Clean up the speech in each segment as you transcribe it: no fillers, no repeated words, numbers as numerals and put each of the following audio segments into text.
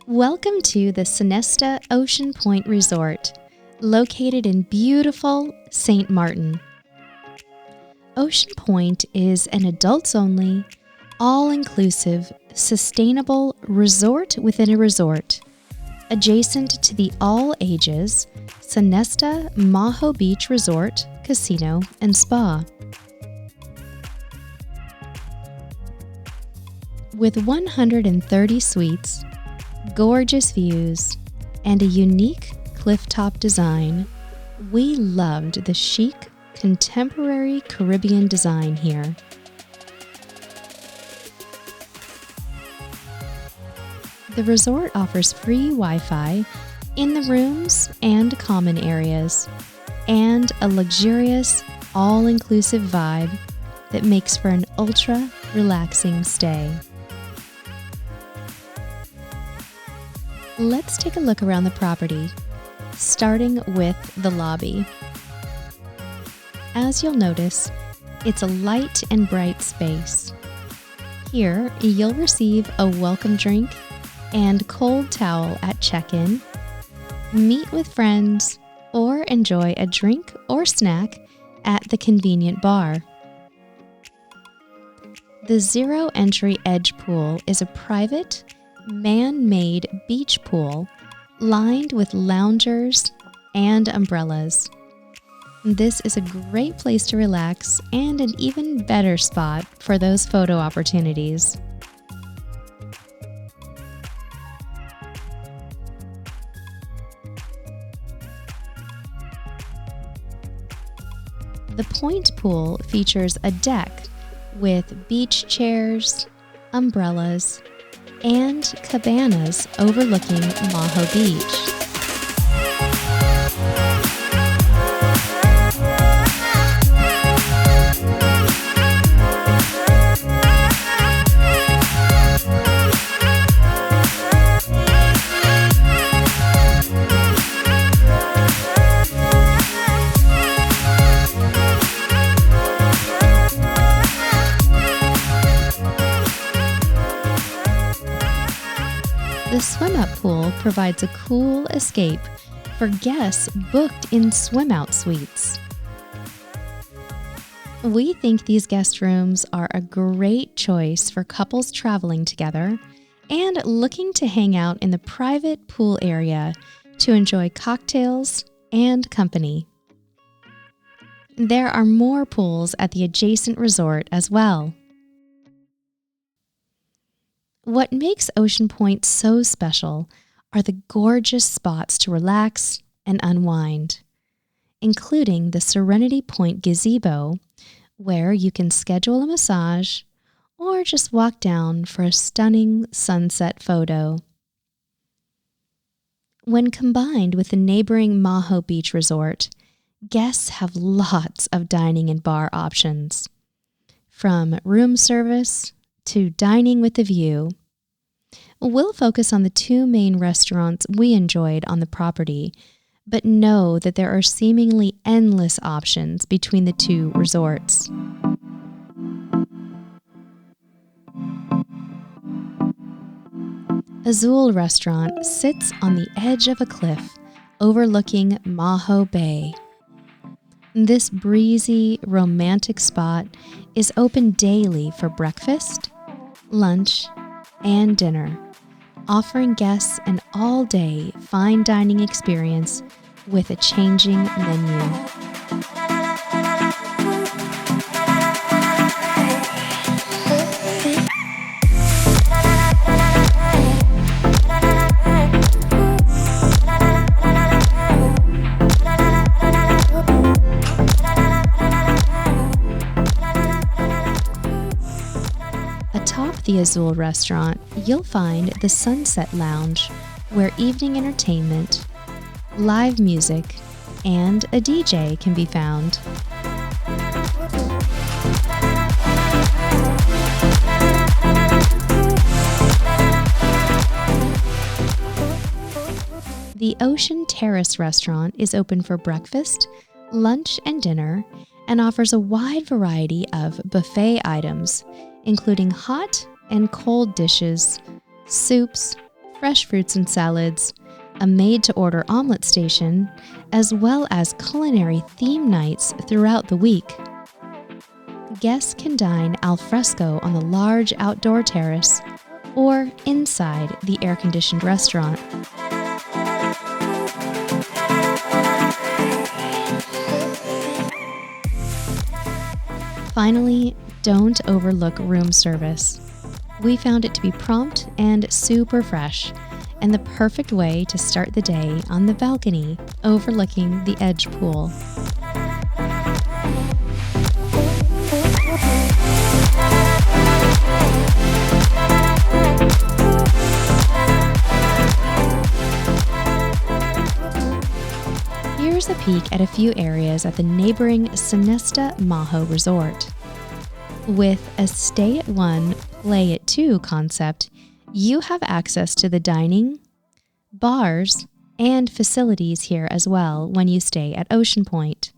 Welcome to the Sonesta Ocean Point Resort, located in beautiful St. Maarten. Ocean Point is an adults-only, all-inclusive, sustainable resort within a resort, adjacent to the all-ages Sonesta Maho Beach Resort, Casino, and Spa. With 130 suites, gorgeous views, and a unique clifftop design, we loved the chic, contemporary Caribbean design here. The resort offers free Wi-Fi in the rooms and common areas, and a luxurious, all-inclusive vibe that makes for an ultra-relaxing stay. Let's take a look around the property, starting with the lobby. As you'll notice, it's a light and bright space. Here, you'll receive a welcome drink and cold towel at check-in, meet with friends, or enjoy a drink or snack at the convenient bar. The Zero Entry Edge Pool is a private, man-made beach pool lined with loungers and umbrellas. This is a great place to relax and an even better spot for those photo opportunities. The Point Pool features a deck with beach chairs, umbrellas, and cabanas overlooking Maho Beach. The swim-up pool provides a cool escape for guests booked in swim-out suites. We think these guest rooms are a great choice for couples traveling together and looking to hang out in the private pool area to enjoy cocktails and company. There are more pools at the adjacent resort as well. What makes Ocean Point so special are the gorgeous spots to relax and unwind, including the Serenity Point Gazebo, where you can schedule a massage or just walk down for a stunning sunset photo. When combined with the neighboring Maho Beach Resort, guests have lots of dining and bar options, from room service to dining with a view. We'll focus on the two main restaurants we enjoyed on the property, but know that there are seemingly endless options between the two resorts. Azul Restaurant sits on the edge of a cliff overlooking Maho Bay. This breezy, romantic spot is open daily for breakfast, lunch, and dinner, offering guests an all-day fine dining experience with a changing menu. Atop the Azul Restaurant, you'll find the Sunset Lounge, where evening entertainment, live music, and a DJ can be found. The Ocean Terrace restaurant is open for breakfast, lunch, and dinner, and offers a wide variety of buffet items, including hot and cold dishes, soups, fresh fruits and salads, a made-to-order omelet station, as well as culinary theme nights throughout the week. Guests can dine al fresco on the large outdoor terrace or inside the air-conditioned restaurant. Finally, don't overlook room service. We found it to be prompt and super fresh, and the perfect way to start the day on the balcony overlooking the edge pool. Here's a peek at a few areas at the neighboring Sonesta Maho Resort. With a stay at one, play at two concept, you have access to the dining, bars, and facilities here as well when you stay at OceanPoint.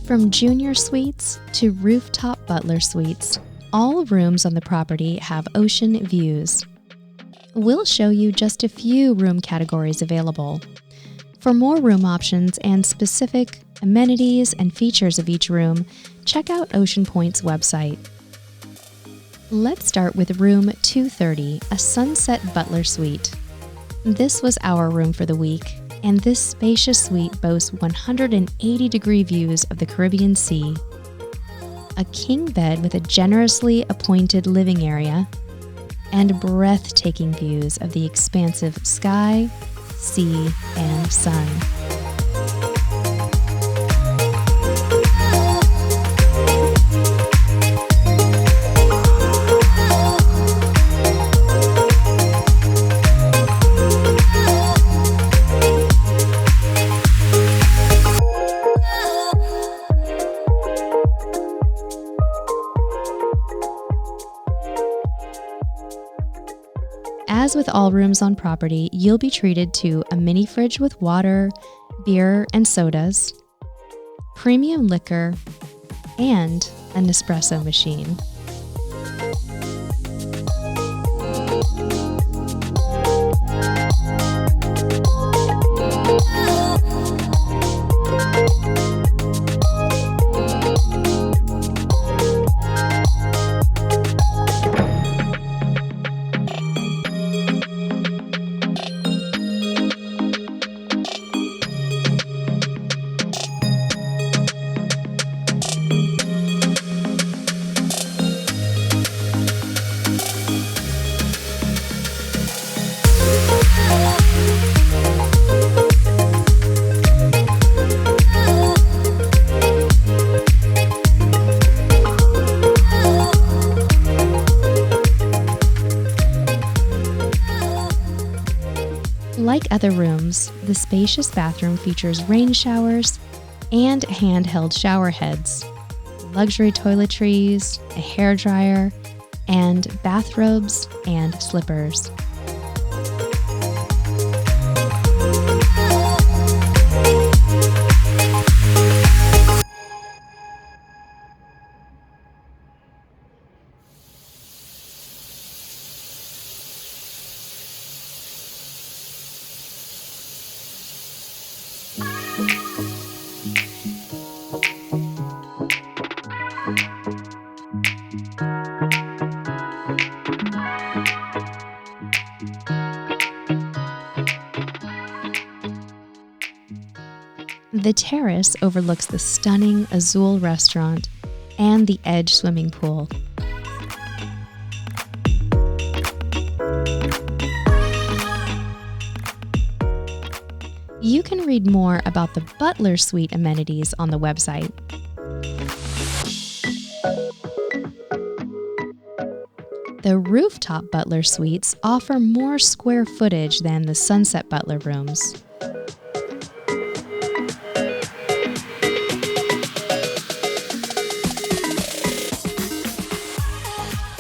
From junior suites to rooftop Butler Suites, all rooms on the property have ocean views. We'll show you just a few room categories available. For more room options and specific amenities and features of each room, check out OceanPoint's website. Let's start with room 230, a sunset Butler Suite. This was our room for the week, and this spacious suite boasts 180-degree views of the Caribbean Sea, a king bed with a generously appointed living area, and breathtaking views of the expansive sky, sea, and sun. As with all rooms on property, you'll be treated to a mini fridge with water, beer and sodas, premium liquor, and an espresso machine. Like other rooms, the spacious bathroom features rain showers and handheld shower heads, luxury toiletries, a hairdryer, and bathrobes and slippers. The Terrace overlooks the stunning Azul Restaurant and the Edge swimming pool. You can read more about the Butler Suite amenities on the website. The rooftop Butler Suites offer more square footage than the Sunset Butler rooms.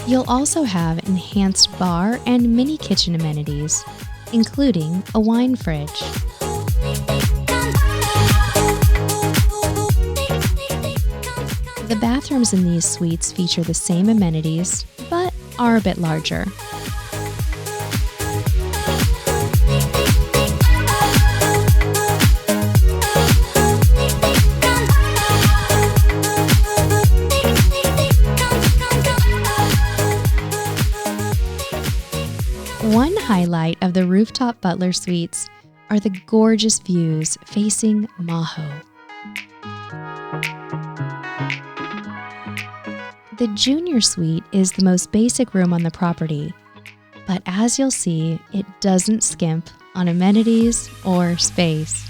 You'll also have enhanced bar and mini kitchen amenities, including a wine fridge. The bathrooms in these suites feature the same amenities, but are a bit larger. One highlight of the rooftop Butler Suites are the gorgeous views facing Maho. The junior suite is the most basic room on the property, but as you'll see, it doesn't skimp on amenities or space.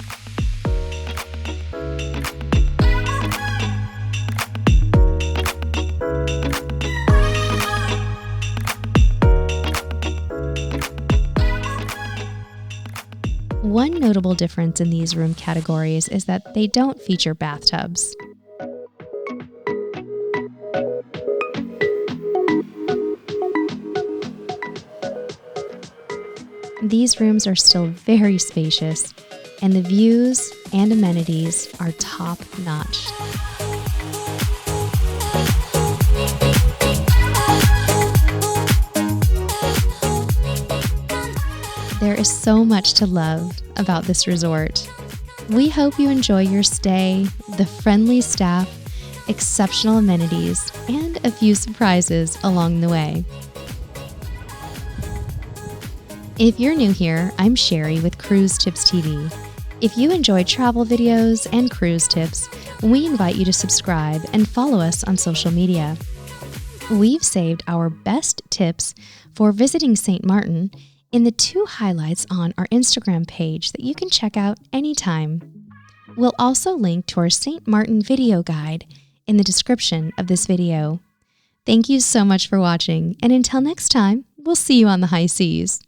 One notable difference in these room categories is that they don't feature bathtubs. These rooms are still very spacious, and the views and amenities are top-notch. There is so much to love about this resort. We hope you enjoy your stay, the friendly staff, exceptional amenities, and a few surprises along the way. If you're new here, I'm Sherry with Cruise Tips TV. If you enjoy travel videos and cruise tips, we invite you to subscribe and follow us on social media. We've saved our best tips for visiting St. Maarten in the 2 highlights on our Instagram page that you can check out anytime. We'll also link to our St. Maarten video guide in the description of this video. Thank you so much for watching, and until next time, we'll see you on the high seas.